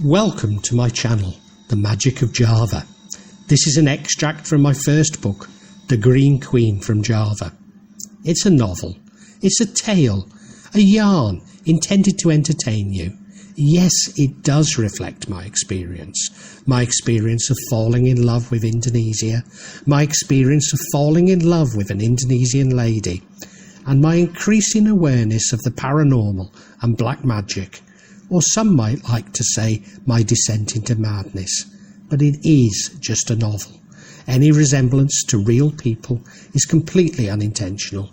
Welcome to my channel, The Magic of Java. This is an extract from my first book, The Green Queen from Java. It's a novel, it's a tale, a yarn intended to entertain you. Yes, it does reflect my experience of falling in love with Indonesia, my experience of falling in love with an Indonesian lady, and my increasing awareness of the paranormal and black magic, or some might like to say my descent into madness. But it is just a novel. Any resemblance to real people is completely unintentional.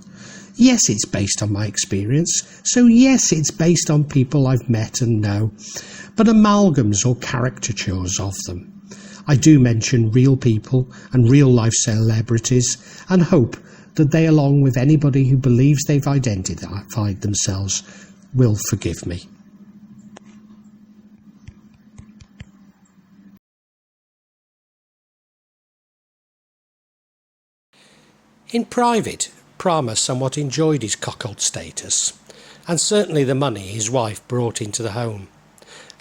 Yes, it's based on my experience, so yes, it's based on people I've met and know, but amalgams or caricatures of them. I do mention real people and real-life celebrities and hope that they, along with anybody who believes they've identified themselves, will forgive me. In private, Prama somewhat enjoyed his cuckold status, and certainly the money his wife brought into the home.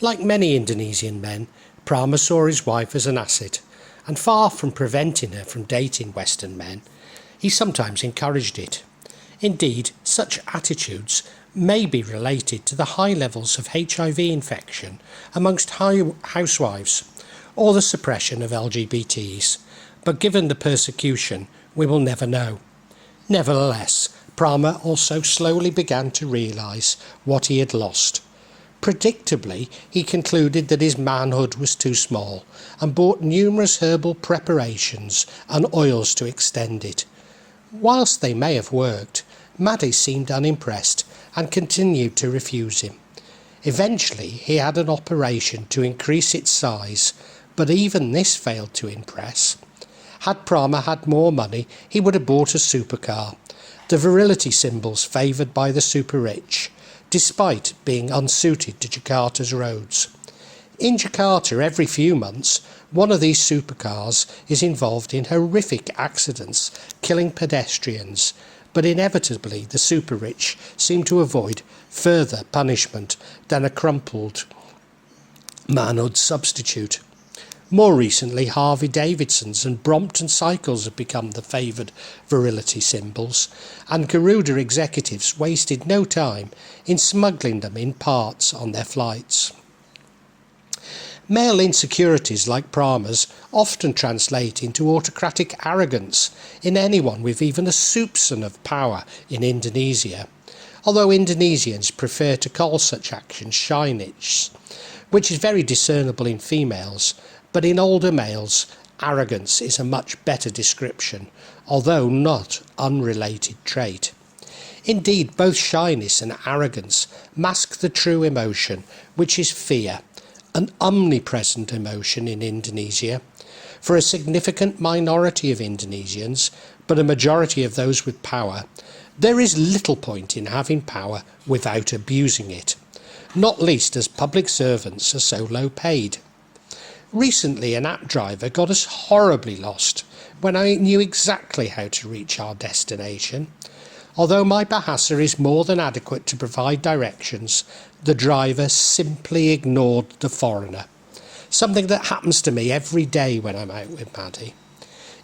Like many Indonesian men, Prama saw his wife as an asset, and far from preventing her from dating Western men, he sometimes encouraged it. Indeed, such attitudes may be related to the high levels of HIV infection amongst housewives, or the suppression of LGBTs, but given the persecution, we will never know. Nevertheless, Prama also slowly began to realise what he had lost. Predictably, he concluded that his manhood was too small and bought numerous herbal preparations and oils to extend it. Whilst they may have worked, Maddie seemed unimpressed and continued to refuse him. Eventually, he had an operation to increase its size, but even this failed to impress. Had Prama had more money, he would have bought a supercar, the virility symbols favoured by the super-rich, despite being unsuited to Jakarta's roads. In Jakarta, every few months, one of these supercars is involved in horrific accidents, killing pedestrians, but inevitably the super-rich seem to avoid further punishment than a crumpled manhood substitute. More recently, Harley Davidsons and Brompton cycles have become the favoured virility symbols, and Garuda executives wasted no time in smuggling them in parts on their flights. Male insecurities like Prama's often translate into autocratic arrogance in anyone with even a soupçon of power in Indonesia, although Indonesians prefer to call such actions shyness, which is very discernible in females. But in older males, arrogance is a much better description, although not unrelated trait. Indeed, both shyness and arrogance mask the true emotion, which is fear, an omnipresent emotion in Indonesia. For a significant minority of Indonesians, but a majority of those with power, there is little point in having power without abusing it, not least as public servants are so low paid. Recently, an app driver got us horribly lost when I knew exactly how to reach our destination. Although my Bahasa is more than adequate to provide directions, the driver simply ignored the foreigner, something that happens to me every day when I'm out with Maddie.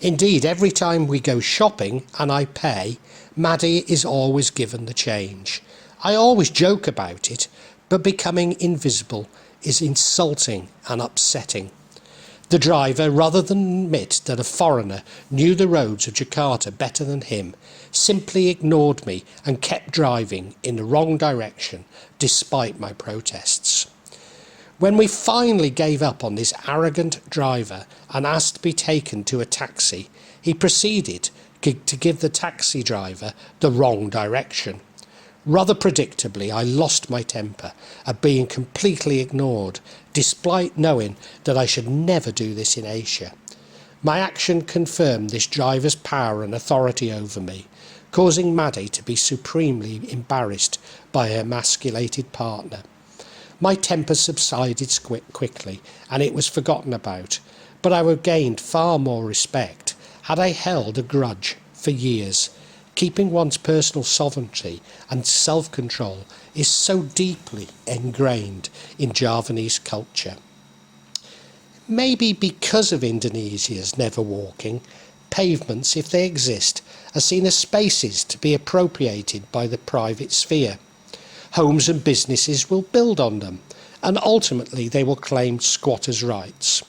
Indeed, every time we go shopping and I pay, Maddie is always given the change. I always joke about it, but becoming invisible is insulting and upsetting. The driver, rather than admit that a foreigner knew the roads of Jakarta better than him, simply ignored me and kept driving in the wrong direction despite my protests. When we finally gave up on this arrogant driver and asked to be taken to a taxi, he proceeded to give the taxi driver the wrong direction. Rather predictably, I lost my temper at being completely ignored, despite knowing that I should never do this in Asia. My action confirmed this driver's power and authority over me, causing Maddie to be supremely embarrassed by her emasculated partner. My temper subsided quickly, and it was forgotten about, but I would have gained far more respect had I held a grudge for years. Keeping one's personal sovereignty and self-control is so deeply ingrained in Javanese culture. Maybe because of Indonesia's never walking, pavements, if they exist, are seen as spaces to be appropriated by the private sphere. Homes and businesses will build on them, and ultimately they will claim squatters' rights.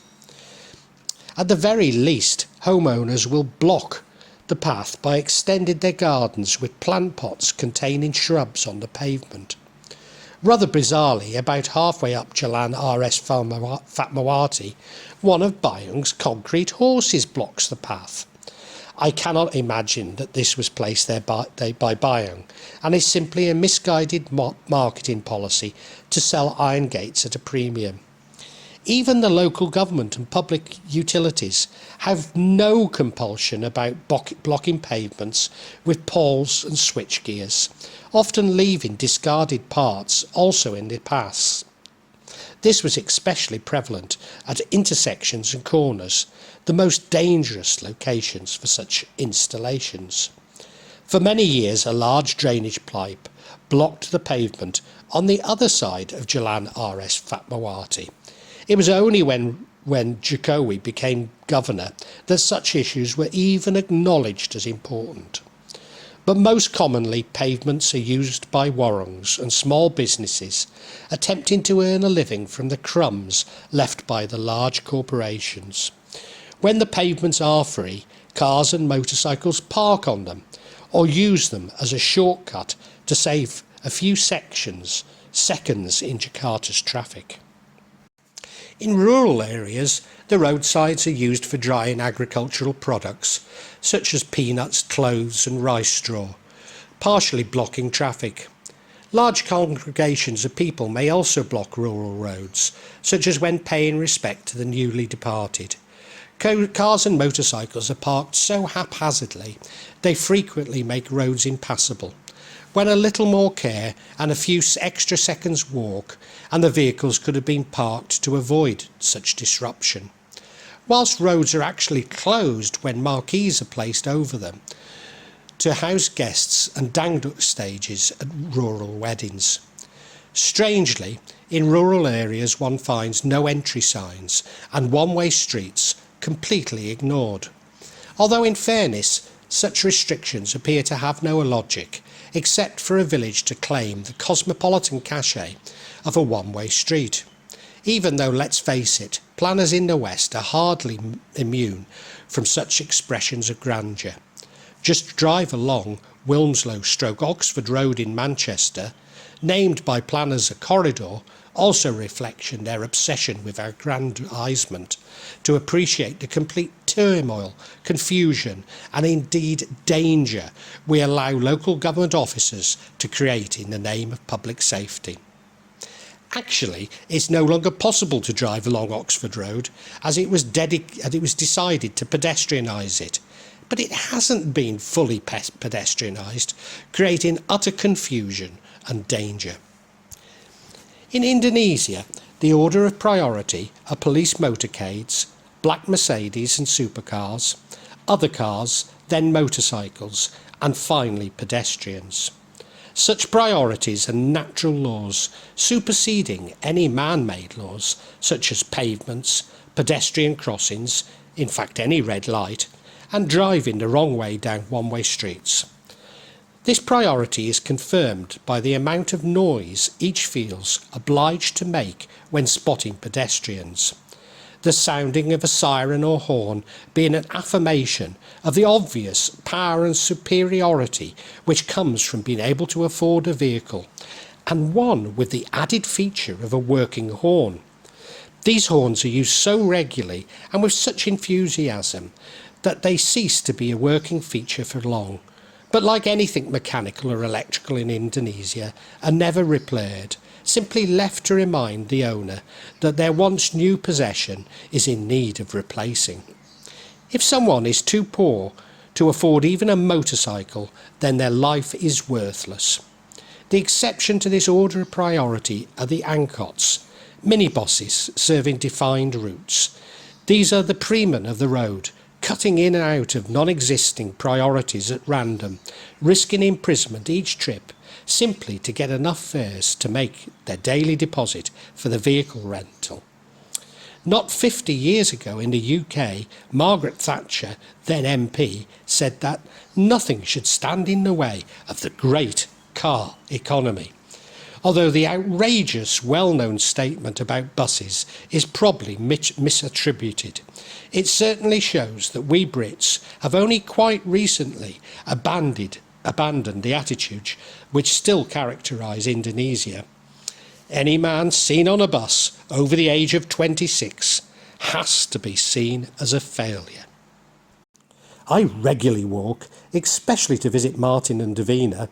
At the very least, homeowners will block the path by extending their gardens with plant pots containing shrubs on the pavement. Rather bizarrely, about halfway up Jalan RS Fatmawati, one of Bayung's concrete horses blocks the path. I cannot imagine that this was placed there by Bayung and is simply a misguided marketing policy to sell iron gates at a premium. Even the local government and public utilities have no compulsion about blocking pavements with poles and switch gears, often leaving discarded parts also in the paths. This was especially prevalent at intersections and corners, the most dangerous locations for such installations. For many years, a large drainage pipe blocked the pavement on the other side of Jalan RS Fatmawati. It was only when Jokowi became governor that such issues were even acknowledged as important. But most commonly, pavements are used by warungs and small businesses attempting to earn a living from the crumbs left by the large corporations. When the pavements are free, cars and motorcycles park on them or use them as a shortcut to save a few seconds in Jakarta's traffic. In rural areas, the roadsides are used for drying agricultural products, such as peanuts, clothes and rice straw, partially blocking traffic. Large congregations of people may also block rural roads, such as when paying respect to the newly departed. Cars and motorcycles are parked so haphazardly, they frequently make roads impassable. When a little more care and a few extra seconds walk, and the vehicles could have been parked to avoid such disruption. Whilst roads are actually closed when marquees are placed over them to house guests and dangdut stages at rural weddings. Strangely, in rural areas one finds no entry signs and one-way streets completely ignored. Although in fairness, such restrictions appear to have no logic, except for a village to claim the cosmopolitan cachet of a one-way street. Even though, let's face it, planners in the West are hardly immune from such expressions of grandeur. Just drive along Wilmslow/Oxford Road in Manchester, named by planners a corridor, also reflection their obsession with aggrandisement, to appreciate the complete turmoil, confusion and indeed danger we allow local government officers to create in the name of public safety. Actually, it's no longer possible to drive along Oxford Road as it was decided to pedestrianise it, but it hasn't been fully pedestrianised, creating utter confusion and danger. In Indonesia, the order of priority are police motorcades, black Mercedes and supercars, other cars, then motorcycles, and finally pedestrians. Such priorities are natural laws, superseding any man-made laws, such as pavements, pedestrian crossings, in fact any red light, and driving the wrong way down one-way streets. This priority is confirmed by the amount of noise each feels obliged to make when spotting pedestrians. The sounding of a siren or horn being an affirmation of the obvious power and superiority which comes from being able to afford a vehicle, and one with the added feature of a working horn. These horns are used so regularly and with such enthusiasm that they cease to be a working feature for long, but like anything mechanical or electrical in Indonesia, are never repaired, simply left to remind the owner that their once new possession is in need of replacing. If someone is too poor to afford even a motorcycle, then their life is worthless. The exception to this order of priority are the angkots, minibuses serving defined routes. These are the Prima of the road, cutting in and out of non-existing priorities at random, risking imprisonment each trip, simply to get enough fares to make their daily deposit for the vehicle rental. Not 50 years ago in the UK, Margaret Thatcher, then MP, said that nothing should stand in the way of the great car economy. Although the outrageous, well-known statement about buses is probably misattributed, it certainly shows that we Brits have only quite recently abandoned the attitudes which still characterise Indonesia. Any man seen on a bus over the age of 26 has to be seen as a failure. I regularly walk, especially to visit Martin and Davina,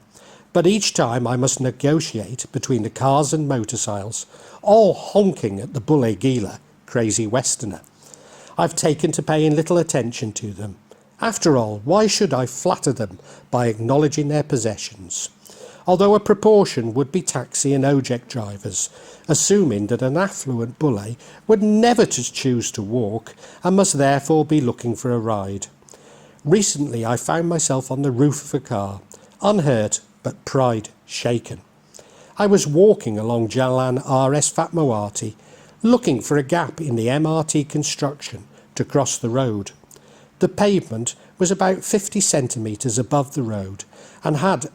but each time I must negotiate between the cars and motorcycles, all honking at the Bule Gila, crazy westerner. I've taken to paying little attention to them. After all, why should I flatter them by acknowledging their possessions? Although a proportion would be taxi and ojek drivers, assuming that an affluent Bule would never choose to walk and must therefore be looking for a ride. Recently I found myself on the roof of a car, unhurt but pride shaken. I was walking along Jalan RS Fatmawati, looking for a gap in the MRT construction to cross the road. The pavement was about 50 centimetres above the road and had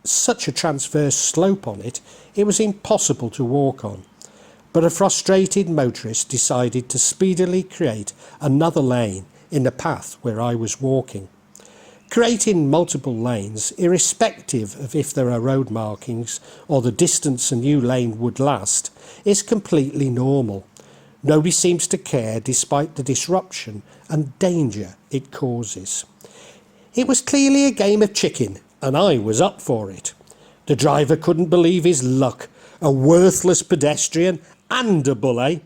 such a transverse slope on it, it was impossible to walk on. But a frustrated motorist decided to speedily create another lane in the path where I was walking. Creating multiple lanes, irrespective of if there are road markings or the distance a new lane would last, is completely normal. Nobody seems to care despite the disruption and danger it causes. It was clearly a game of chicken, and I was up for it. The driver couldn't believe his luck, a worthless pedestrian and a Bule.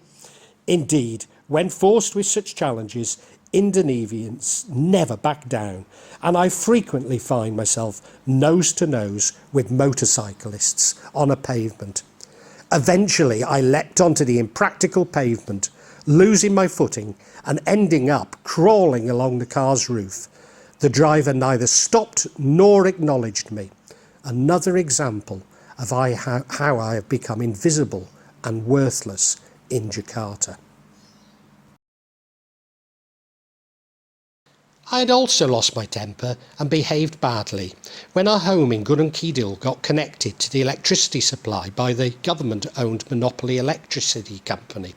Indeed, when forced with such challenges, Indonesians never back down, and I frequently find myself nose to nose with motorcyclists on a pavement. Eventually I leapt onto the impractical pavement, losing my footing and ending up crawling along the car's roof. The driver neither stopped nor acknowledged me. Another example of how I have become invisible and worthless in Jakarta. I had also lost my temper and behaved badly when our home in Gunung Kidul got connected to the electricity supply by the government-owned monopoly electricity company.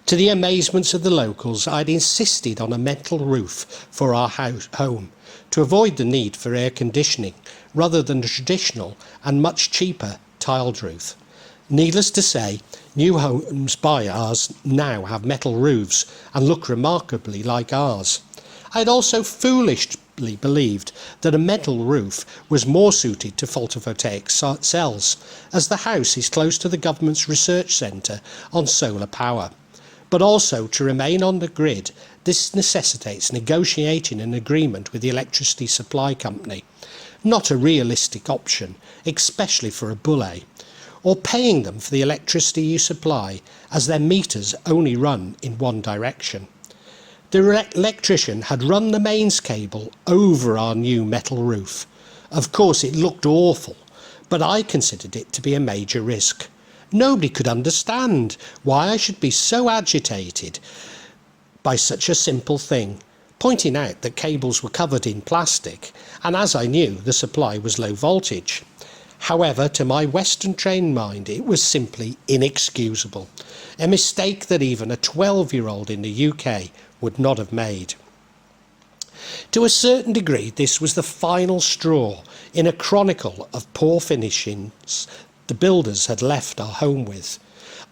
To the amazements of the locals, I had insisted on a metal roof for our home to avoid the need for air conditioning rather than the traditional and much cheaper tiled roof. Needless to say, new homes by ours now have metal roofs and look remarkably like ours. I had also foolishly believed that a metal roof was more suited to photovoltaic cells, as the house is close to the government's research centre on solar power. But also, to remain on the grid, this necessitates negotiating an agreement with the electricity supply company, not a realistic option, especially for a Bule, or paying them for the electricity you supply, as their meters only run in one direction. The electrician had run the mains cable over our new metal roof. Of course it looked awful, but I considered it to be a major risk. Nobody could understand why I should be so agitated by such a simple thing, pointing out that cables were covered in plastic, and as I knew, the supply was low voltage. However, to my Western trained mind, it was simply inexcusable, a mistake that even a 12-year-old in the UK would not have made. To a certain degree, this was the final straw in a chronicle of poor finishings the builders had left our home with,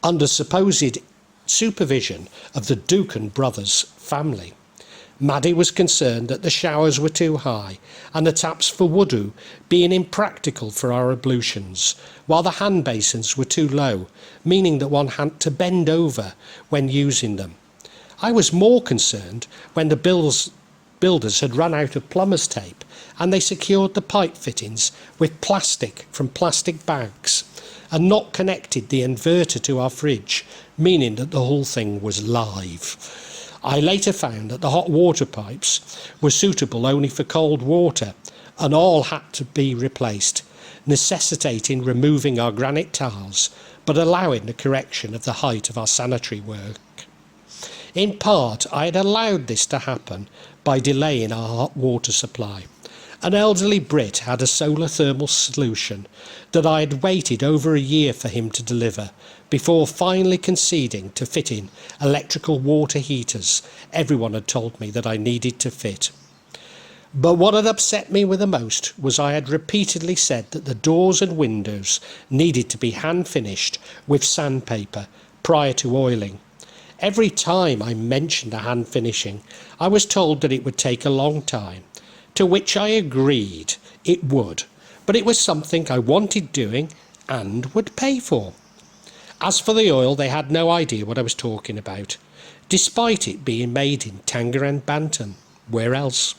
under supposed supervision of the Dukun brothers' family. Maddie was concerned that the showers were too high and the taps for wudu being impractical for our ablutions, while the hand basins were too low, meaning that one had to bend over when using them. I was more concerned when the builders had run out of plumber's tape and they secured the pipe fittings with plastic from plastic bags and not connected the inverter to our fridge, meaning that the whole thing was live. I later found that the hot water pipes were suitable only for cold water and all had to be replaced, necessitating removing our granite tiles but allowing the correction of the height of our sanitary work. In part, I had allowed this to happen by delaying our hot water supply. An elderly Brit had a solar thermal solution that I had waited over a year for him to deliver before finally conceding to fitting electrical water heaters everyone had told me that I needed to fit. But what had upset me with the most was I had repeatedly said that the doors and windows needed to be hand finished with sandpaper prior to oiling. Every time I mentioned a hand finishing, I was told that it would take a long time, to which I agreed it would, but it was something I wanted doing and would pay for. As for the oil, they had no idea what I was talking about, despite it being made in Tangerang Bantam. Where else?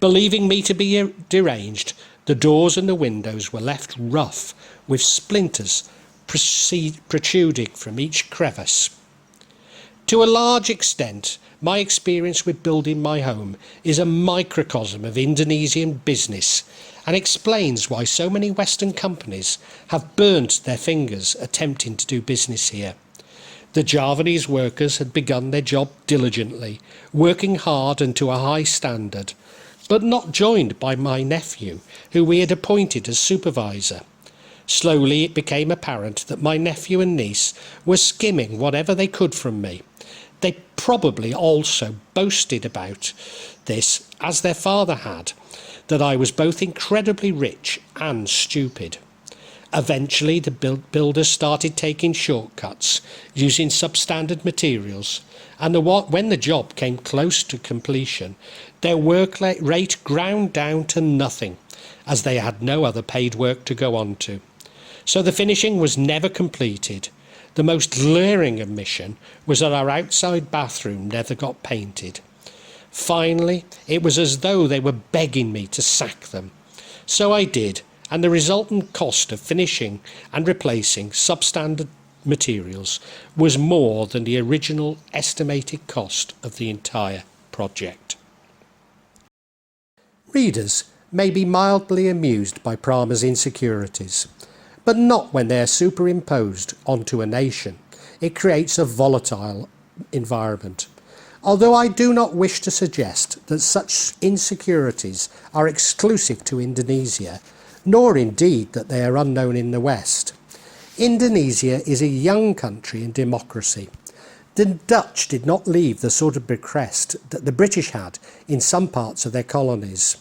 Believing me to be deranged, the doors and the windows were left rough, with splinters protruding from each crevice. To a large extent, my experience with building my home is a microcosm of Indonesian business and explains why so many Western companies have burnt their fingers attempting to do business here. The Javanese workers had begun their job diligently, working hard and to a high standard, but not joined by my nephew, who we had appointed as supervisor. Slowly it became apparent that my nephew and niece were skimming whatever they could from me. They probably also boasted about this, as their father had, that I was both incredibly rich and stupid. Eventually the builders started taking shortcuts, using substandard materials, and when the job came close to completion, their work rate ground down to nothing, as they had no other paid work to go on to. So the finishing was never completed. The most glaring omission was that our outside bathroom never got painted. Finally, it was as though they were begging me to sack them. So I did, and the resultant cost of finishing and replacing substandard materials was more than the original estimated cost of the entire project. Readers may be mildly amused by Prama's insecurities, but not when they are superimposed onto a nation. It creates a volatile environment. Although I do not wish to suggest that such insecurities are exclusive to Indonesia, nor indeed that they are unknown in the West. Indonesia is a young country in democracy. The Dutch did not leave the sort of bequest that the British had in some parts of their colonies,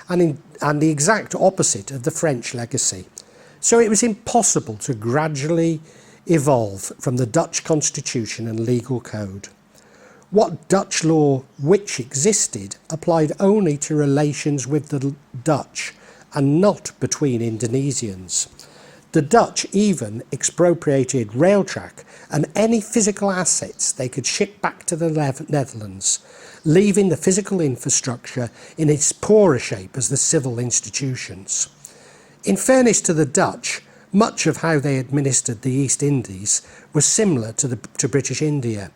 and the exact opposite of the French legacy. So it was impossible to gradually evolve from the Dutch constitution and legal code. What Dutch law which existed applied only to relations with the Dutch and not between Indonesians. The Dutch even expropriated rail track and any physical assets they could ship back to the Netherlands, leaving the physical infrastructure in its poorer shape as the civil institutions. In fairness to the Dutch, much of how they administered the East Indies was similar to British India,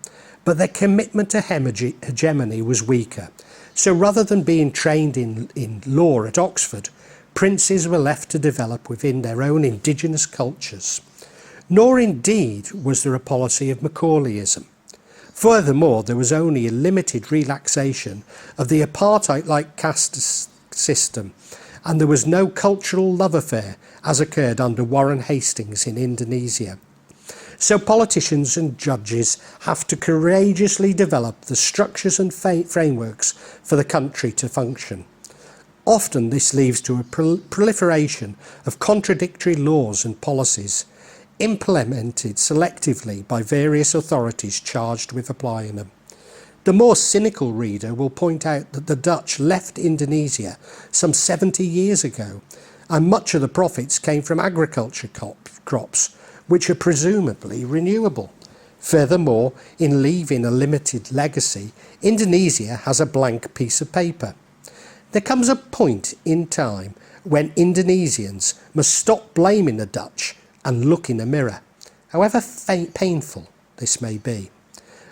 but their commitment to hegemony was weaker. So rather than being trained in law at Oxford, princes were left to develop within their own indigenous cultures. Nor indeed was there a policy of Macaulayism. Furthermore, there was only a limited relaxation of the apartheid-like caste system, and there was no cultural love affair as occurred under Warren Hastings in Indonesia. So politicians and judges have to courageously develop the structures and frameworks for the country to function. Often this leads to a proliferation of contradictory laws and policies, implemented selectively by various authorities charged with applying them. The more cynical reader will point out that the Dutch left Indonesia some 70 years ago, and much of the profits came from agriculture crops, which are presumably renewable. Furthermore, in leaving a limited legacy, Indonesia has a blank piece of paper. There comes a point in time when Indonesians must stop blaming the Dutch and look in the mirror, however painful this may be.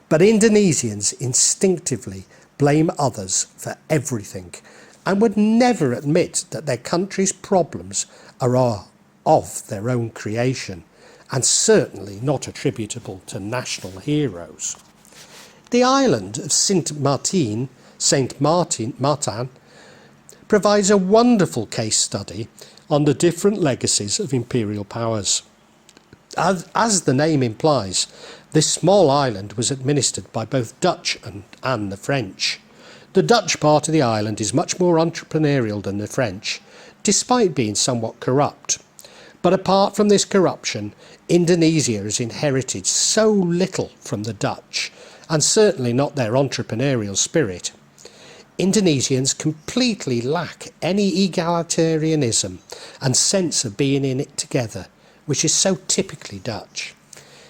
But Indonesians instinctively blame others for everything and would never admit that their country's problems are of their own creation, and certainly not attributable to national heroes. The island of Saint Martin provides a wonderful case study on the different legacies of imperial powers. As the name implies, this small island was administered by both Dutch and the French. The Dutch part of the island is much more entrepreneurial than the French, despite being somewhat corrupt. But apart from this corruption, Indonesia has inherited so little from the Dutch, and certainly not their entrepreneurial spirit. Indonesians completely lack any egalitarianism and sense of being in it together, which is so typically Dutch.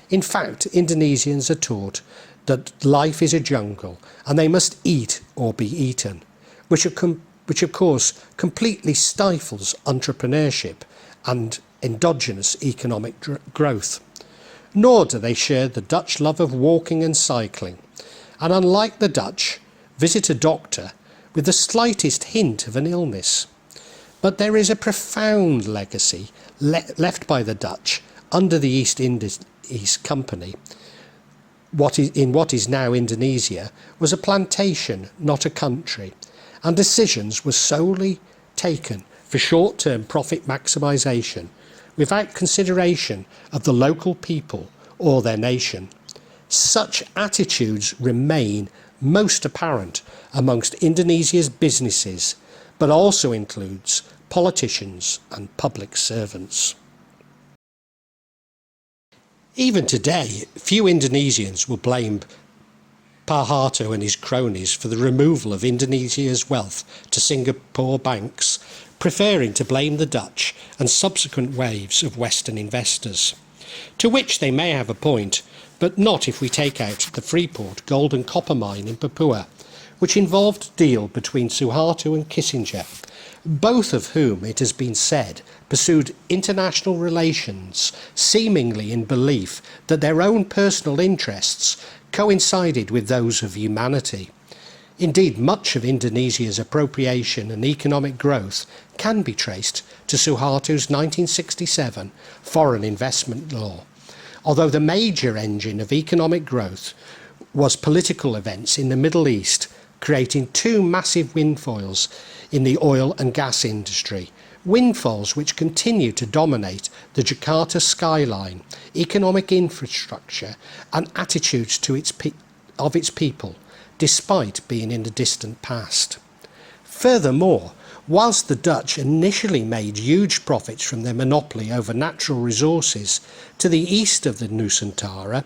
In fact, Indonesians are taught that life is a jungle and they must eat or be eaten, which of course completely stifles entrepreneurship and endogenous economic growth. Nor do they share the Dutch love of walking and cycling, and unlike the Dutch, visit a doctor with the slightest hint of an illness. But there is a profound legacy left by the Dutch under the East Indies Company. What is now Indonesia was a plantation, not a country, and decisions were solely taken for short-term profit maximisation, without consideration of the local people or their nation. Such attitudes remain most apparent amongst Indonesia's businesses, but also includes politicians and public servants. Even today, few Indonesians will blame Suharto and his cronies for the removal of Indonesia's wealth to Singapore banks, preferring to blame the Dutch and subsequent waves of Western investors. To which they may have a point, but not if we take out the Freeport gold and copper mine in Papua, which involved a deal between Suharto and Kissinger, both of whom, it has been said, pursued international relations seemingly in belief that their own personal interests coincided with those of humanity. Indeed, much of Indonesia's appropriation and economic growth can be traced to Suharto's 1967 foreign investment law, although the major engine of economic growth was political events in the Middle East, creating two massive windfalls in the oil and gas industry, windfalls which continue to dominate the Jakarta skyline, economic infrastructure and attitudes of its people, despite being in the distant past. Furthermore, whilst the Dutch initially made huge profits from their monopoly over natural resources to the east of the Nusantara,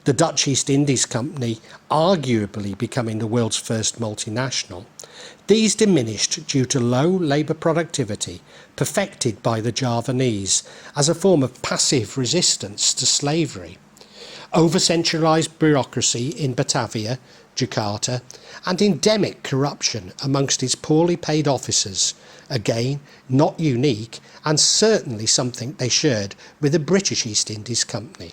the Dutch East Indies Company arguably becoming the world's first multinational, these diminished due to low labour productivity perfected by the Javanese as a form of passive resistance to slavery, over-centralised bureaucracy in Batavia, Jakarta, and endemic corruption amongst its poorly paid officers, again not unique and certainly something they shared with the British East Indies Company.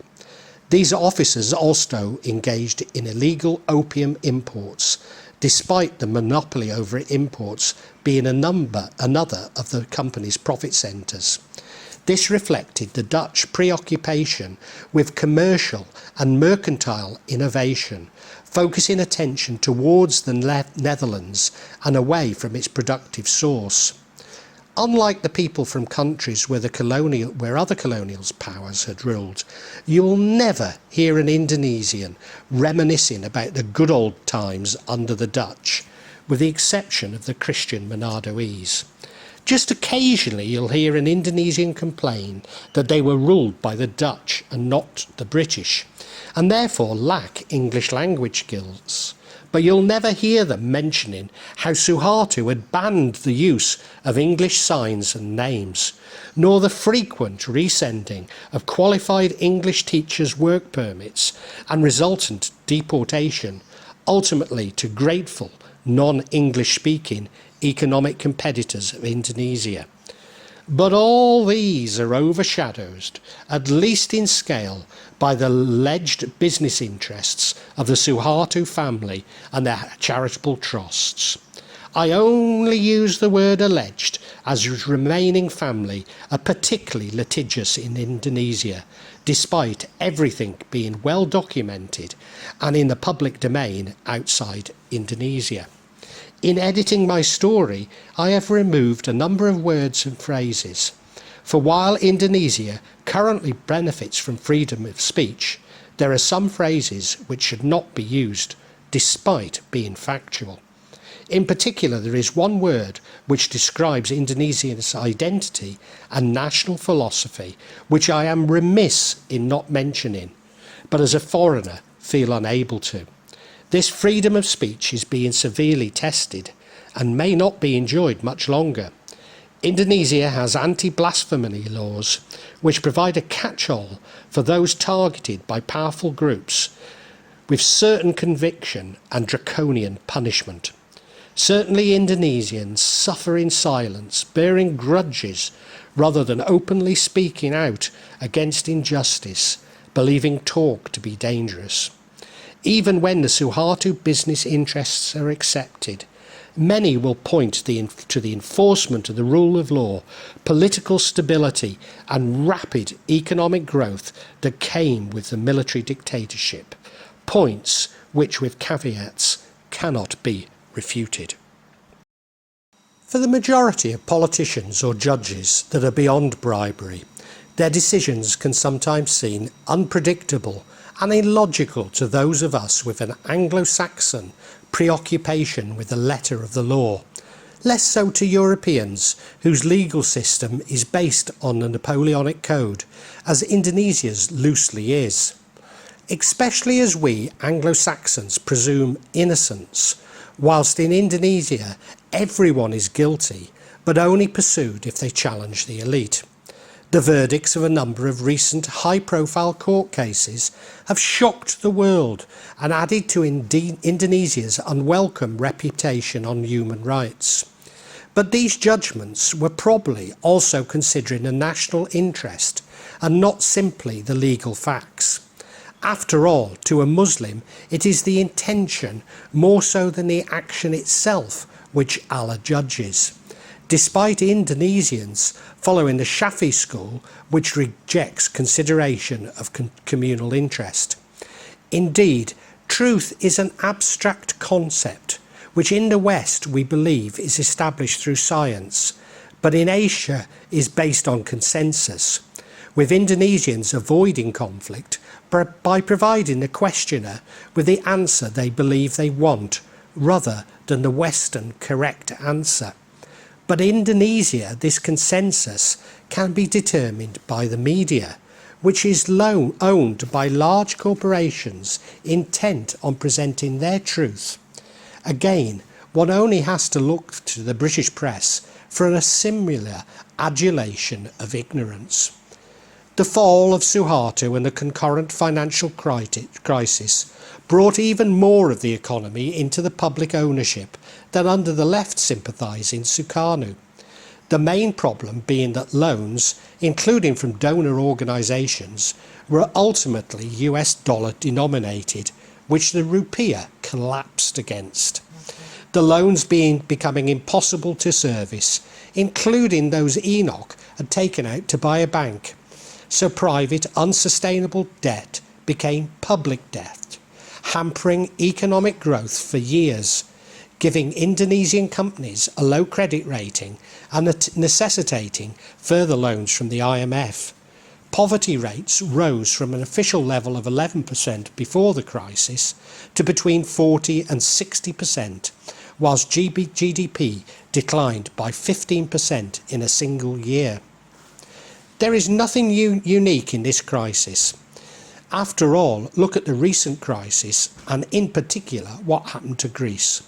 These officers also engaged in illegal opium imports, despite the monopoly over imports being another of the company's profit centres. This reflected the Dutch preoccupation with commercial and mercantile innovation, focusing attention towards the Netherlands and away from its productive source. Unlike the people from countries where other colonial powers had ruled, you will never hear an Indonesian reminiscing about the good old times under the Dutch, with the exception of the Christian Manadoese. Just occasionally you'll hear an Indonesian complain that they were ruled by the Dutch and not the British, and therefore lack English language skills. But you'll never hear them mentioning how Suharto had banned the use of English signs and names, nor the frequent resending of qualified English teachers' work permits and resultant deportation, ultimately to grateful non-English speaking economic competitors of Indonesia. But all these are overshadowed, at least in scale, by the alleged business interests of the Suharto family and their charitable trusts. I only use the word alleged as his remaining family are particularly litigious in Indonesia, despite everything being well documented and in the public domain outside Indonesia. In editing my story, I have removed a number of words and phrases. For while Indonesia currently benefits from freedom of speech, there are some phrases which should not be used, despite being factual. In particular, there is one word which describes Indonesia's identity and national philosophy, which I am remiss in not mentioning, but as a foreigner feel unable to. This freedom of speech is being severely tested and may not be enjoyed much longer. Indonesia has anti-blasphemy laws which provide a catch-all for those targeted by powerful groups with certain conviction and draconian punishment. Certainly Indonesians suffer in silence, bearing grudges rather than openly speaking out against injustice, believing talk to be dangerous. Even when the Suharto business interests are accepted, many will point to the enforcement of the rule of law, political stability and rapid economic growth that came with the military dictatorship, points which with caveats cannot be refuted. For the majority of politicians or judges that are beyond bribery, their decisions can sometimes seem unpredictable and illogical to those of us with an Anglo-Saxon preoccupation with the letter of the law, less so to Europeans whose legal system is based on the Napoleonic Code, as Indonesia's loosely is. Especially as we Anglo-Saxons presume innocence, whilst in Indonesia everyone is guilty, but only pursued if they challenge the elite. The verdicts of a number of recent high-profile court cases have shocked the world and added to Indonesia's unwelcome reputation on human rights. But these judgments were probably also considering the national interest and not simply the legal facts. After all, to a Muslim, it is the intention more so than the action itself which Allah judges, despite Indonesians following the Shafi school, which rejects consideration of communal interest. Indeed, truth is an abstract concept, which in the West we believe is established through science, but in Asia is based on consensus, with Indonesians avoiding conflict by providing the questioner with the answer they believe they want, rather than the Western correct answer. But in Indonesia, this consensus can be determined by the media, which is owned by large corporations intent on presenting their truth. Again, one only has to look to the British press for a similar adulation of ignorance. The fall of Suharto and the concurrent financial crisis brought even more of the economy into the public ownership than under the left sympathising Sukarno. The main problem being that loans, including from donor organisations, were ultimately US dollar denominated, which the rupiah collapsed against. The loans becoming impossible to service, including those Enoch had taken out to buy a bank. So private, unsustainable debt became public debt, hampering economic growth for years, giving Indonesian companies a low credit rating and necessitating further loans from the IMF. Poverty rates rose from an official level of 11% before the crisis to between 40 and 60%, whilst GDP declined by 15% in a single year. There is nothing unique in this crisis. After all, look at the recent crisis and in particular what happened to Greece.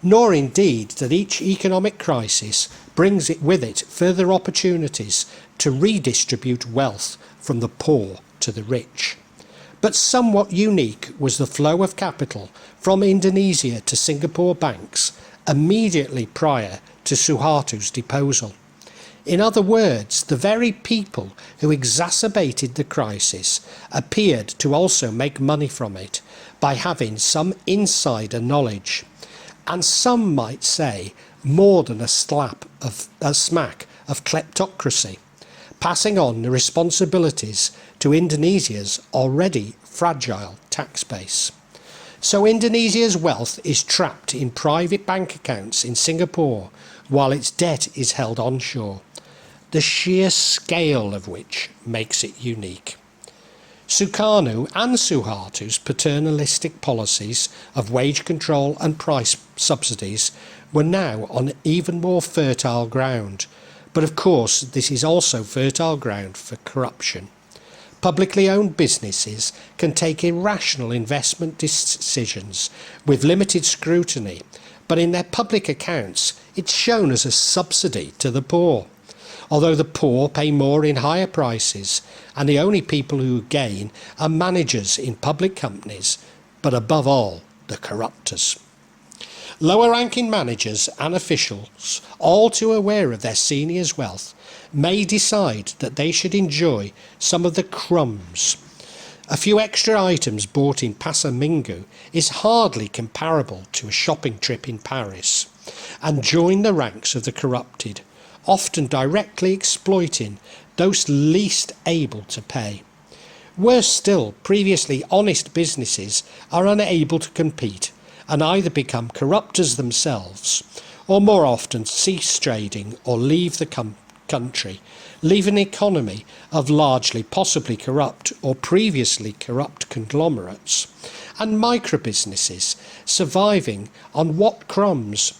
Nor indeed that each economic crisis brings with it further opportunities to redistribute wealth from the poor to the rich. But somewhat unique was the flow of capital from Indonesia to Singapore banks immediately prior to Suharto's deposal. In other words, the very people who exacerbated the crisis appeared to also make money from it by having some insider knowledge. and some might say more than a smack of kleptocracy, passing on the responsibilities to Indonesia's already fragile tax base. So Indonesia's wealth is trapped in private bank accounts in Singapore while its debt is held onshore, the sheer scale of which makes it unique. Sukarno and Suharto's paternalistic policies of wage control and price subsidies were now on even more fertile ground, but of course this is also fertile ground for corruption. Publicly owned businesses can take irrational investment decisions with limited scrutiny, but in their public accounts it's shown as a subsidy to the poor. Although the poor pay more in higher prices, and the only people who gain are managers in public companies, but above all, the corruptors. Lower-ranking managers and officials, all too aware of their seniors' wealth, may decide that they should enjoy some of the crumbs. A few extra items bought in Pasar is hardly comparable to a shopping trip in Paris, and join the ranks of the corrupted, often directly exploiting those least able to pay. Worse still, previously honest businesses are unable to compete and either become corruptors themselves, or more often cease trading or leave the country, leaving an economy of largely possibly corrupt or previously corrupt conglomerates, and micro-businesses surviving on what crumbs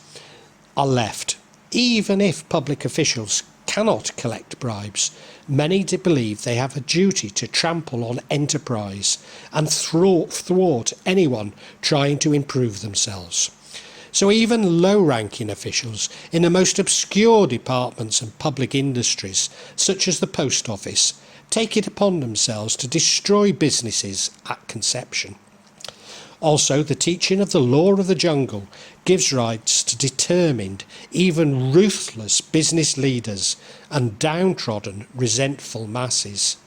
are left. Even if public officials cannot collect bribes, many believe they have a duty to trample on enterprise and thwart anyone trying to improve themselves. So even low-ranking officials in the most obscure departments and public industries, such as the post office, take it upon themselves to destroy businesses at conception. Also, the teaching of the law of the jungle gives rise to determined, even ruthless business leaders and downtrodden, resentful masses.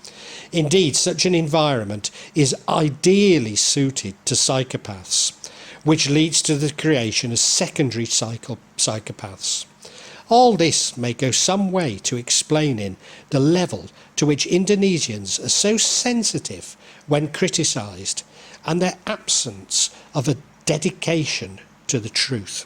Indeed, such an environment is ideally suited to psychopaths, which leads to the creation of secondary psychopaths. All this may go some way to explaining the level to which Indonesians are so sensitive when criticised, and their absence of a dedication to the truth.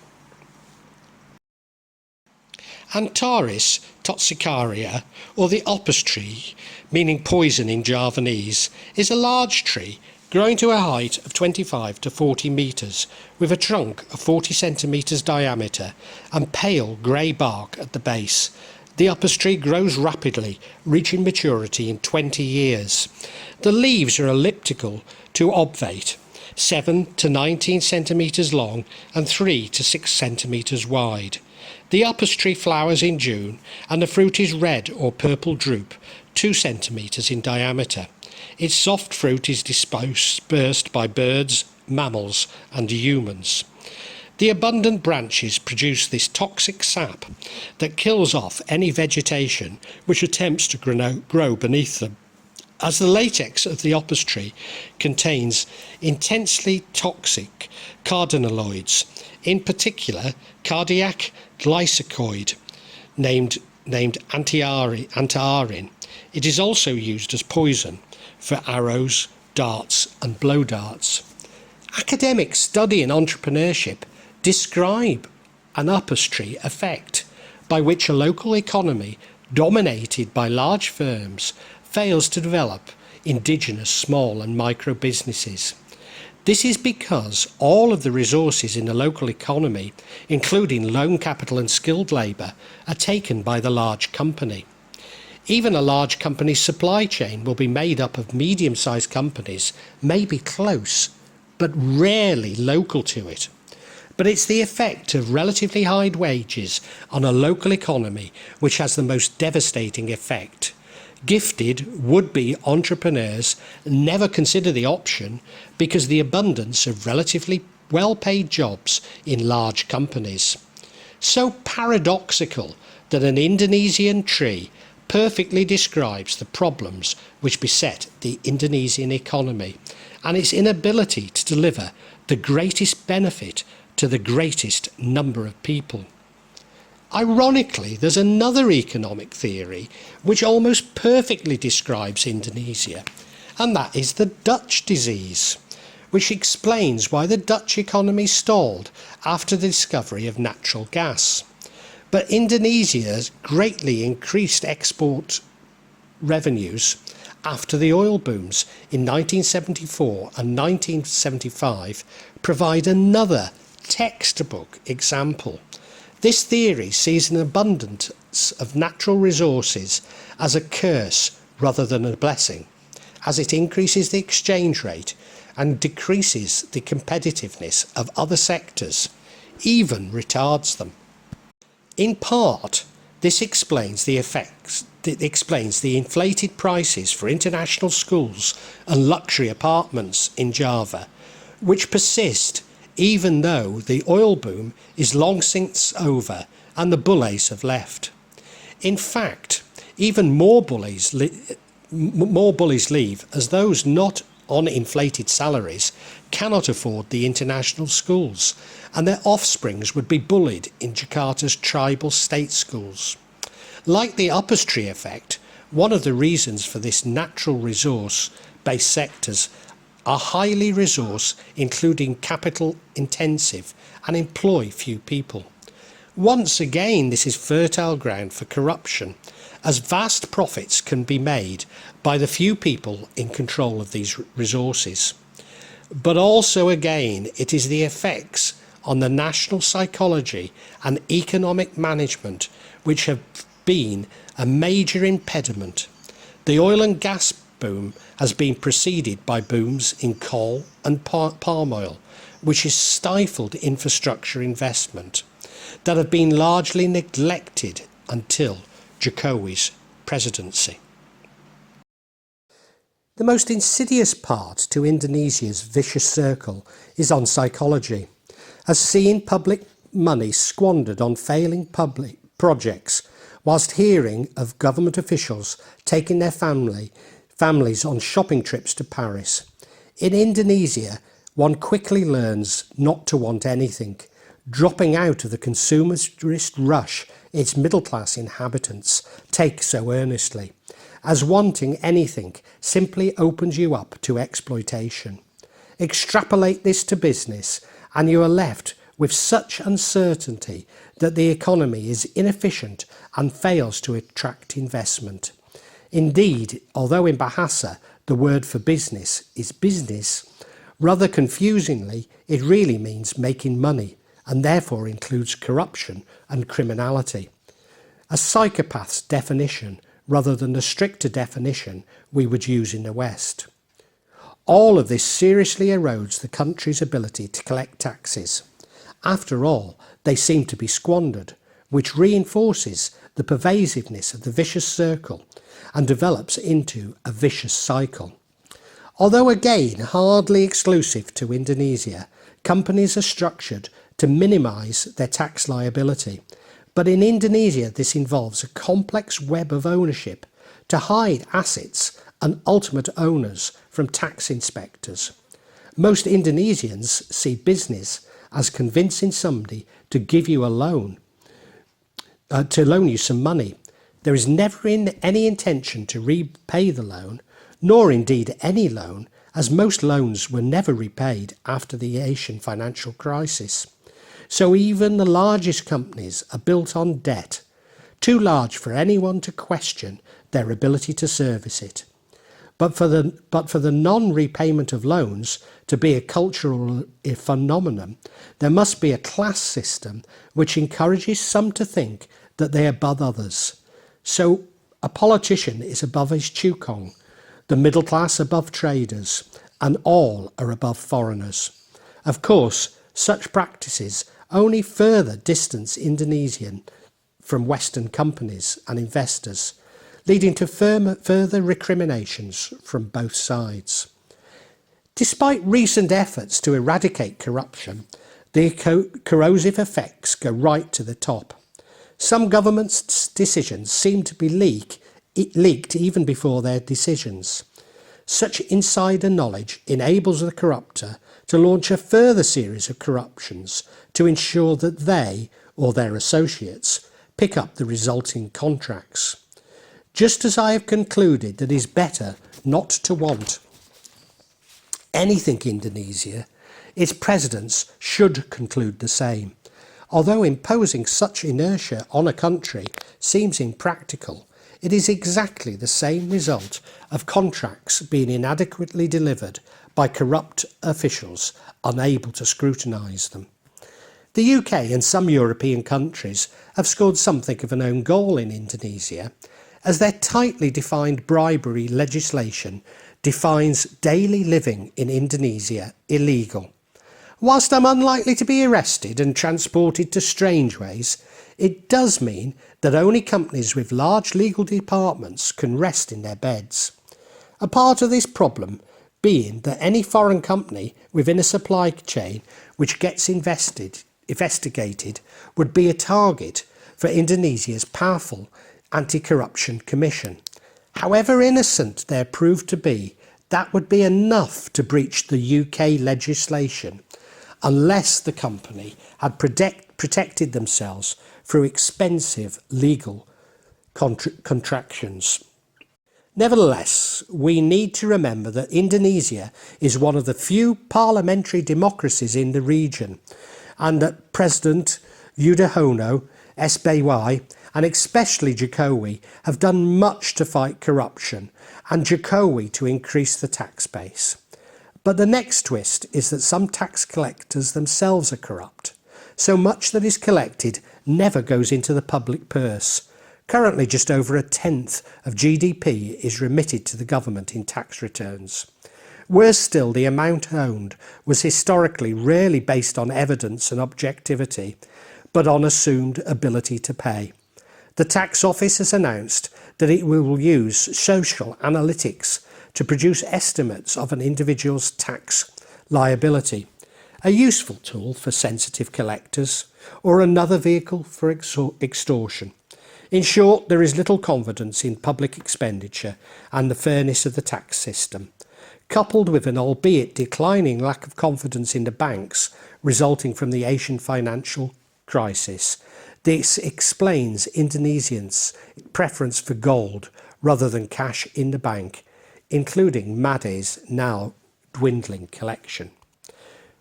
Antares toxicaria, or the upas tree, meaning poison in Javanese, is a large tree growing to a height of 25 to 40 metres, with a trunk of 40 centimetres diameter and pale grey bark at the base. The upas tree grows rapidly, reaching maturity in 20 years. The leaves are elliptical to obovate, 7 to 19 centimetres long and 3 to 6 centimetres wide. The upas tree flowers in June, and the fruit is red or purple drupe, 2 centimetres in diameter. Its soft fruit is dispersed by birds, mammals and humans. The abundant branches produce this toxic sap that kills off any vegetation which attempts to grow beneath them, as the latex of the upas tree contains intensely toxic cardenaloids, in particular cardiac glycosid, named antiarin. It is also used as poison for arrows, darts and blow darts. Academics studying entrepreneurship describe an upas tree effect by which a local economy dominated by large firms fails to develop indigenous small and micro businesses. This is because all of the resources in the local economy, including loan capital and skilled labour, are taken by the large company. Even a large company's supply chain will be made up of medium-sized companies, maybe close, but rarely local to it. But it's the effect of relatively high wages on a local economy which has the most devastating effect. Gifted would-be entrepreneurs never consider the option because the abundance of relatively well-paid jobs in large companies. So paradoxical that an Indonesian tree perfectly describes the problems which beset the Indonesian economy and its inability to deliver the greatest benefit to the greatest number of people. Ironically, there's another economic theory which almost perfectly describes Indonesia, and that is the Dutch disease, which explains why the Dutch economy stalled after the discovery of natural gas. But Indonesia's greatly increased export revenues after the oil booms in 1974 and 1975 provide another textbook example. This theory sees an abundance of natural resources as a curse rather than a blessing, as it increases the exchange rate and decreases the competitiveness of other sectors, even retards them. In part, this explains the inflated prices for international schools and luxury apartments in Java, which persist even though the oil boom is long since over and the bullies have left. In fact, even more bullies leave, as those not on inflated salaries cannot afford the international schools, and their offsprings would be bullied in Jakarta's tribal state schools. Like the upstream effect, one of the reasons for this natural resource-based sectors are highly resource, including capital intensive, and employ few people. Once again, this is fertile ground for corruption, as vast profits can be made by the few people in control of these resources. But also again, it is the effects on the national psychology and economic management which have been a major impediment. The oil and gas boom has been preceded by booms in coal and palm oil, which has stifled infrastructure investment that have been largely neglected until Jokowi's presidency. The most insidious part to Indonesia's vicious circle is on psychology, as seeing public money squandered on failing public projects, whilst hearing of government officials taking their families on shopping trips to Paris. In Indonesia, one quickly learns not to want anything, dropping out of the consumerist rush its middle-class inhabitants take so earnestly, as wanting anything simply opens you up to exploitation. Extrapolate this to business, and you are left with such uncertainty that the economy is inefficient and fails to attract investment. Indeed, although in Bahasa the word for business is business, rather confusingly it really means making money, and therefore includes corruption and criminality. A psychopath's definition rather than the stricter definition we would use in the West. All of this seriously erodes the country's ability to collect taxes. After all, they seem to be squandered, which reinforces the pervasiveness of the vicious circle and develops into a vicious cycle. Although again hardly exclusive to Indonesia, companies are structured to minimise their tax liability. But in Indonesia, this involves a complex web of ownership to hide assets and ultimate owners from tax inspectors. Most Indonesians see business as convincing somebody to give you a loan, to loan you some money. There is never any intention to repay the loan, nor indeed any loan, as most loans were never repaid after the Asian financial crisis. So even the largest companies are built on debt, too large for anyone to question their ability to service it. But for the non-repayment of loans to be a cultural phenomenon, there must be a class system which encourages some to think that they are above others. So a politician is above his chukong, the middle class above traders, and all are above foreigners. Of course, such practices only further distance Indonesian from Western companies and investors, leading to further recriminations from both sides. Despite recent efforts to eradicate corruption, the corrosive effects go right to the top. Some governments' decisions seem to be leaked even before their decisions. Such insider knowledge enables the corruptor to launch a further series of corruptions to ensure that they or their associates pick up the resulting contracts. Just as I have concluded that it is better not to want anything Indonesia, its presidents should conclude the same. Although imposing such inertia on a country seems impractical, it is exactly the same result of contracts being inadequately delivered by corrupt officials unable to scrutinise them. The UK and some European countries have scored something of an own goal in Indonesia, as their tightly defined bribery legislation defines daily living in Indonesia illegal. Whilst I'm unlikely to be arrested and transported to strange ways, it does mean that only companies with large legal departments can rest in their beds. A part of this problem being that any foreign company within a supply chain which gets investigated would be a target for Indonesia's powerful anti-corruption commission. However innocent they're proved to be, that would be enough to breach the UK legislation, unless the company had protected themselves through expensive legal contractions. Nevertheless, we need to remember that Indonesia is one of the few parliamentary democracies in the region, and that President Yudhoyono, SBY, and especially Jokowi have done much to fight corruption, and Jokowi to increase the tax base. But the next twist is that some tax collectors themselves are corrupt. So much that is collected never goes into the public purse. Currently, just over a tenth of GDP is remitted to the government in tax returns. Worse still, the amount owned was historically rarely based on evidence and objectivity, but on assumed ability to pay. The tax office has announced that it will use social analytics to produce estimates of an individual's tax liability, a useful tool for sensitive collectors or another vehicle for extortion. In short, there is little confidence in public expenditure and the fairness of the tax system, coupled with an albeit declining lack of confidence in the banks resulting from the Asian financial crisis. This explains Indonesians' preference for gold rather than cash in the bank, including Made's now dwindling collection.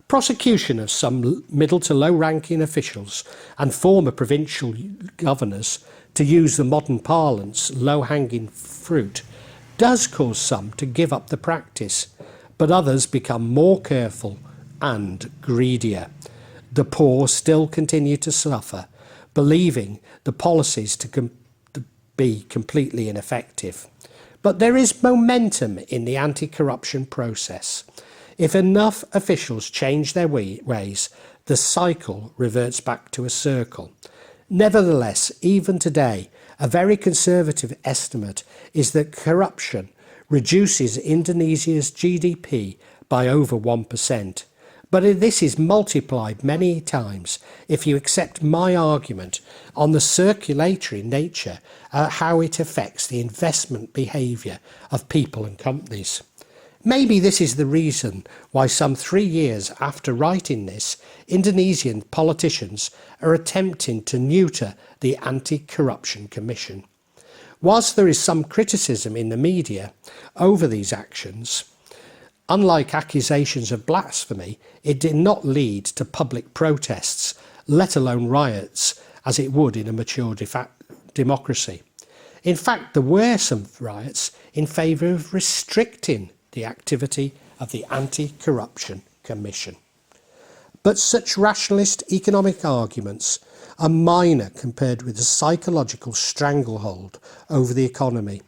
Prosecution of some middle to low ranking officials and former provincial governors, to use the modern parlance, low-hanging fruit, does cause some to give up the practice, but others become more careful and greedier. The poor still continue to suffer, believing the policies to be completely ineffective. But there is momentum in the anti-corruption process. If enough officials change their ways, the cycle reverts back to a circle. Nevertheless, even today, a very conservative estimate is that corruption reduces Indonesia's GDP by over 1%. But this is multiplied many times if you accept my argument on the circulatory nature, how it affects the investment behaviour of people and companies. Maybe this is the reason why some 3 years after writing this, Indonesian politicians are attempting to neuter the Anti-Corruption Commission. Whilst there is some criticism in the media over these actions, unlike accusations of blasphemy, it did not lead to public protests, let alone riots, as it would in a mature democracy. In fact, there were some riots in favour of restricting the activity of the Anti-Corruption Commission. But such rationalist economic arguments are minor compared with the psychological stranglehold over the economy.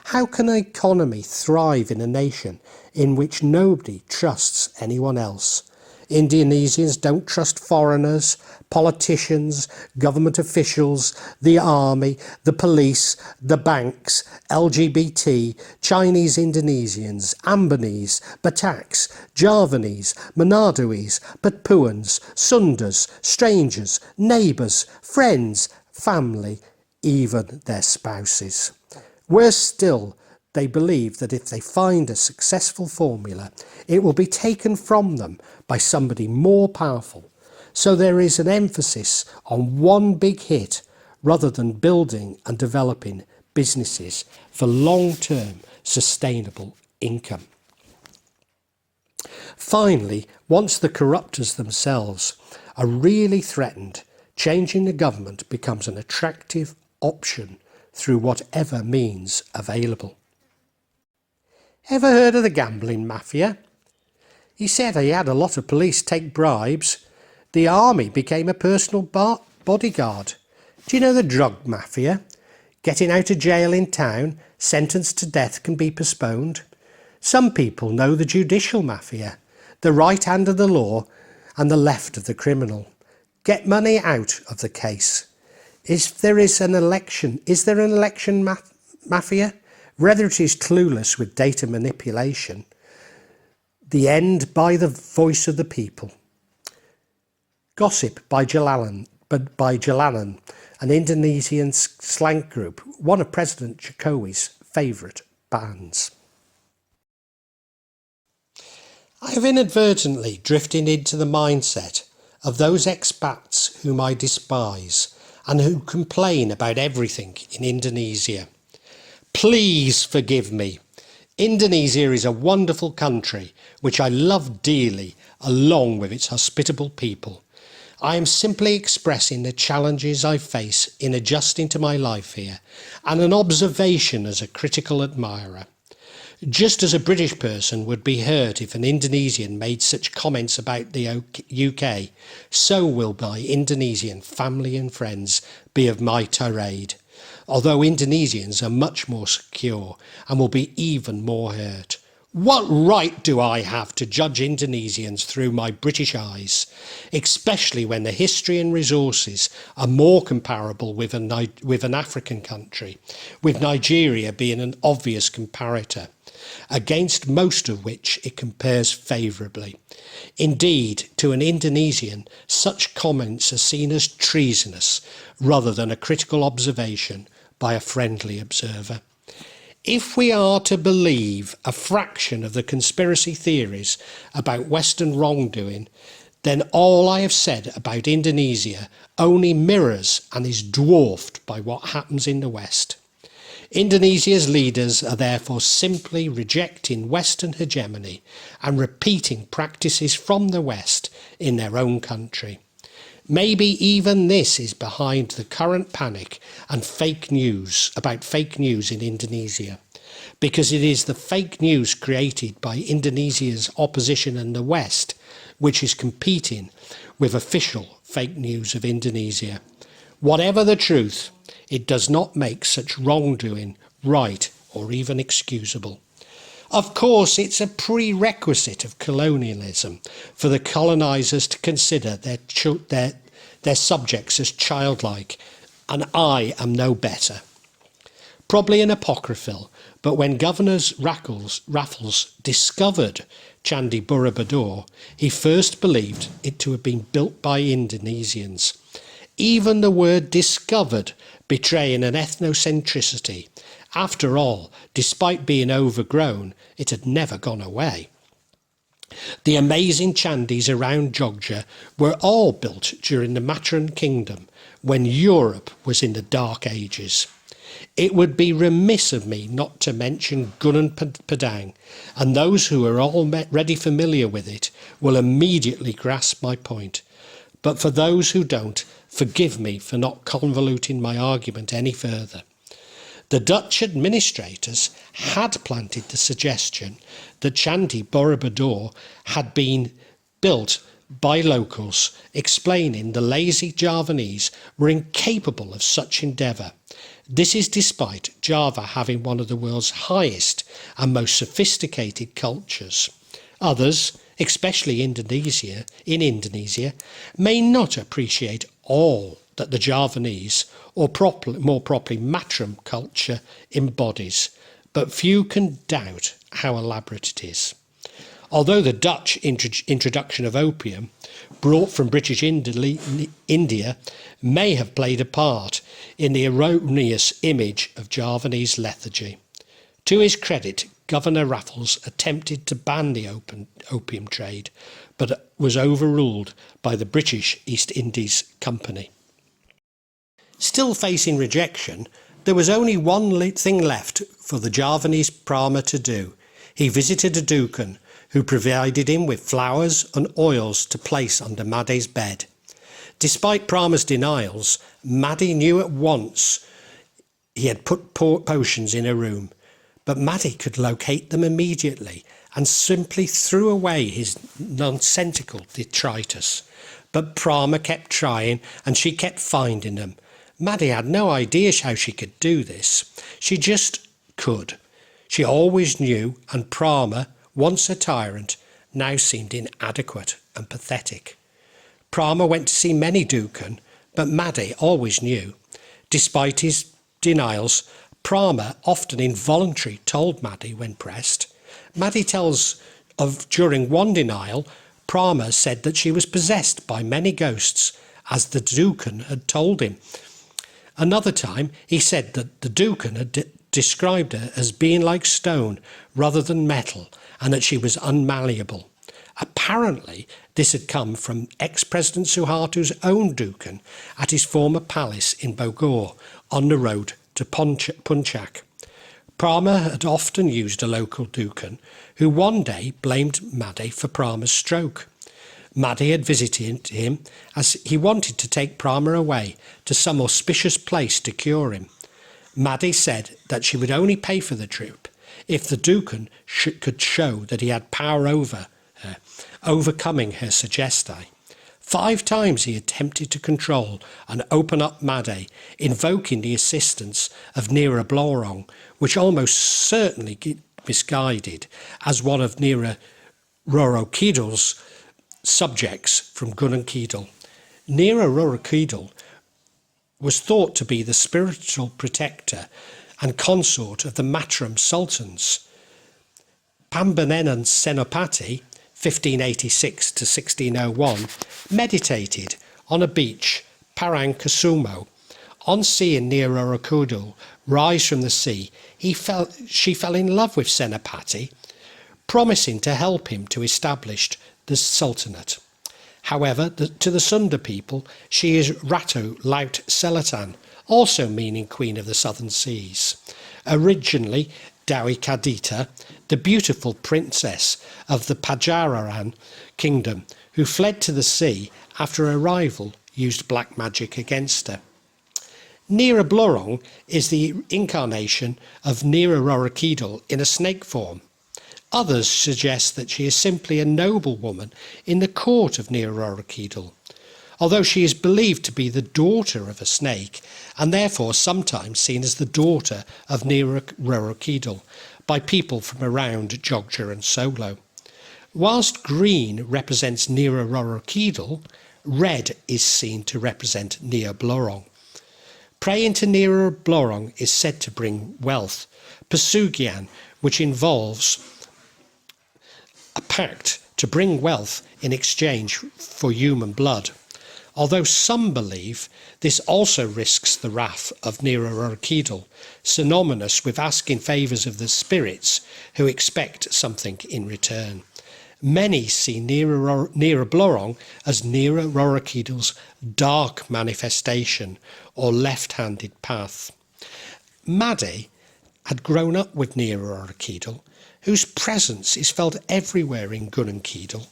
How can an economy thrive in a nation in which nobody trusts anyone else? Indonesians don't trust foreigners, politicians, government officials, the army, the police, the banks, LGBT, Chinese Indonesians, Ambonese, Bataks, Javanese, Manadoese, Papuans, Sundas, strangers, neighbours, friends, family, even their spouses. Worse still, they believe that if they find a successful formula, it will be taken from them by somebody more powerful. So there is an emphasis on one big hit rather than building and developing businesses for long-term sustainable income. Finally, once the corruptors themselves are really threatened, changing the government becomes an attractive option through whatever means available. Ever heard of the gambling mafia? He said he had a lot of police take bribes. The army became a personal bodyguard. Do you know the drug mafia? Getting out of jail in town, sentenced to death can be postponed. Some people know the judicial mafia, the right hand of the law and the left of the criminal. Get money out of the case. Is there an election mafia? Whether it is clueless with data manipulation, the end by the voice of the people. Gossip by Jalanan, an Indonesian slang group, one of President Jokowi's favourite bands. I have inadvertently drifted into the mindset of those expats whom I despise and who complain about everything in Indonesia. Please forgive me. Indonesia is a wonderful country which I love dearly, along with its hospitable people. I am simply expressing the challenges I face in adjusting to my life here and an observation as a critical admirer. Just as a British person would be hurt if an Indonesian made such comments about the UK, so will my Indonesian family and friends be of my tirade, although Indonesians are much more secure and will be even more hurt. What right do I have to judge Indonesians through my British eyes, especially when the history and resources are more comparable with an African country, with Nigeria being an obvious comparator, against most of which it compares favourably. Indeed, to an Indonesian, such comments are seen as treasonous rather than a critical observation by a friendly observer. If we are to believe a fraction of the conspiracy theories about Western wrongdoing, then all I have said about Indonesia only mirrors and is dwarfed by what happens in the West. Indonesia's leaders are therefore simply rejecting Western hegemony and repeating practices from the West in their own country. Maybe even this is behind the current panic and fake news in Indonesia, because it is the fake news created by Indonesia's opposition in the West which is competing with official fake news of Indonesia. Whatever the truth, it does not make such wrongdoing right or even excusable. Of course, it's a prerequisite of colonialism for the colonisers to consider their subjects as childlike, and I am no better. Probably an apocryphal, but when Governor Raffles discovered Candi Borobudur, he first believed it to have been built by Indonesians. Even the word discovered betraying an ethnocentricity. After all, despite being overgrown, it had never gone away. The amazing chandis around Jogja were all built during the Mataram Kingdom, when Europe was in the Dark Ages. It would be remiss of me not to mention Gunung Padang, and those who are already familiar with it will immediately grasp my point. But for those who don't, forgive me for not convoluting my argument any further. The Dutch administrators had planted the suggestion that Candi Borobudur had been built by locals, explaining the lazy Javanese were incapable of such endeavour. This is despite Java having one of the world's highest and most sophisticated cultures. Others, especially in Indonesia, may not appreciate all that the Javanese, or more properly Mataram culture, embodies, but few can doubt how elaborate it is. Although the Dutch introduction of opium, brought from British India, may have played a part in the erroneous image of Javanese lethargy. To his credit, Governor Raffles attempted to ban the opium trade, but was overruled by the British East Indies Company. Still facing rejection, there was only one thing left for the Javanese Prama to do. He visited a Dukun, who provided him with flowers and oils to place under Maddy's bed. Despite Prama's denials, Maddy knew at once he had put potions in her room, but Maddy could locate them immediately and simply threw away his nonsensical detritus. But Prama kept trying and she kept finding them. Maddy had no idea how she could do this. She just could. She always knew, and Prama, once a tyrant, now seemed inadequate and pathetic. Prama went to see many Dukun, but Maddy always knew. Despite his denials, Prama often involuntarily told Maddy when pressed. Maddy tells of during one denial, Prama said that she was possessed by many ghosts, as the Dukun had told him. Another time, he said that the Dukun had described her as being like stone rather than metal, and that she was unmalleable. Apparently, this had come from ex-President Suharto's own Dukun at his former palace in Bogor, on the road to Punchak. Prama had often used a local Dukun, who one day blamed Maddy for Prama's stroke. Maddy had visited him as he wanted to take Prama away to some auspicious place to cure him. Maddy said that she would only pay for the trip if the Dukun could show that he had power over her, overcoming her suggesti. 5 times he attempted to control and open up Maddy, invoking the assistance of Nera Blorong, which almost certainly misguided as one of Nera Rorokidal's subjects from Gununkeedle. Nera Rorokidal was thought to be the spiritual protector and consort of the Matram sultans. Pambanenan Senopati, 1586 to 1601, meditated on a beach, Parangkasumo. On seeing Nera Rorokidal rise from the sea, she fell in love with Senopati, promising to help him to establish the Sultanate. However, to the Sunda people, she is Ratu Laut Selatan, also meaning Queen of the Southern Seas. Originally Dawi Kadita, the beautiful princess of the Pajararan kingdom, who fled to the sea after her rival used black magic against her. Nera Blorong is the incarnation of Nera Rorokidal in a snake form. Others suggest that she is simply a noblewoman in the court of Nera Rorokidal, although she is believed to be the daughter of a snake and therefore sometimes seen as the daughter of Nera Rorokidal by people from around Jogja and Solo. Whilst green represents Nera Rorokidal, red is seen to represent Nera Blorong. Praying to Nera Blorong is said to bring wealth, Pesugian, which involves a pact to bring wealth in exchange for human blood, although some believe this also risks the wrath of Nera Rorokidal, synonymous with asking favours of the spirits who expect something in return. Many see Nera Blorong as Nera Rorokidal's dark manifestation or left-handed path. Maddy had grown up with Nera Rorokidal, whose presence is felt everywhere in Gununkeedle.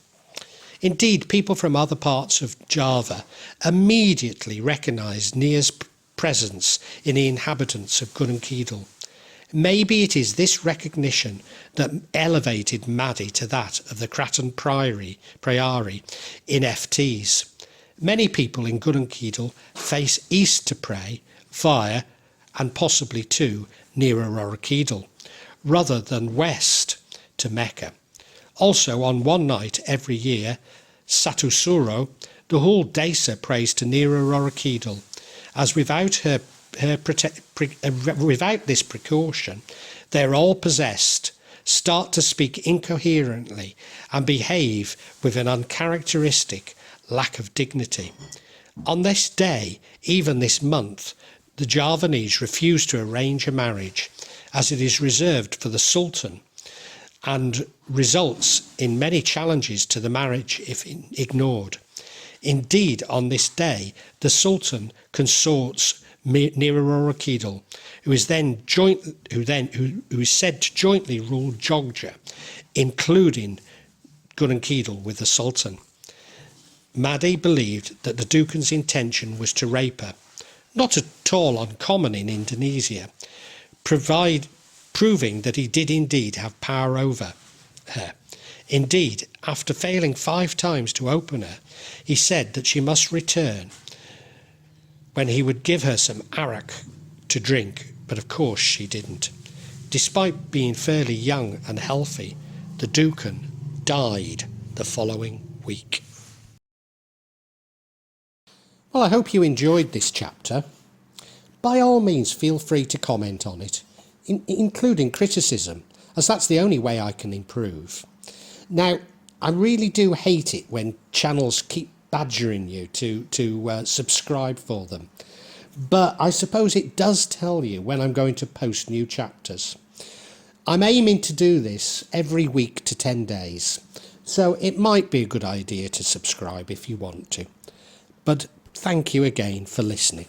Indeed, people from other parts of Java immediately recognised Nera's presence in the inhabitants of Gununkeedle. Maybe it is this recognition that elevated Maddy to that of the Cratton Priory in FTs. Many people in Gununkeedle face east to pray via, and possibly to, Nera Rorokidal, rather than west to Mecca. Also, on one night every year, Satusuro, the whole Desa prays to Nera Rorokidal, as without this precaution, they are all possessed, start to speak incoherently, and behave with an uncharacteristic lack of dignity. On this day, even this month, the Javanese refuse to arrange a marriage, as it is reserved for the Sultan. and results in many challenges to the marriage if ignored. Indeed, on this day, the Sultan consorts near Aurora Kedal, who is said to jointly rule Jogja, including Gunung Kedal with the Sultan. Maddie believed that the Dukun's intention was to rape her, not at all uncommon in Indonesia, proving that he did indeed have power over her. Indeed, after failing 5 times to open her, he said that she must return when he would give her some arak to drink, but of course she didn't. Despite being fairly young and healthy, the Dukun died the following week. Well, I hope you enjoyed this chapter. By all means, feel free to comment on it, including criticism, as that's the only way I can improve. Now, I really do hate it when channels keep badgering you to subscribe for them, but I suppose it does tell you when I'm going to post new chapters. I'm aiming to do this every week to 10 days, so it might be a good idea to subscribe if you want to. But thank you again for listening.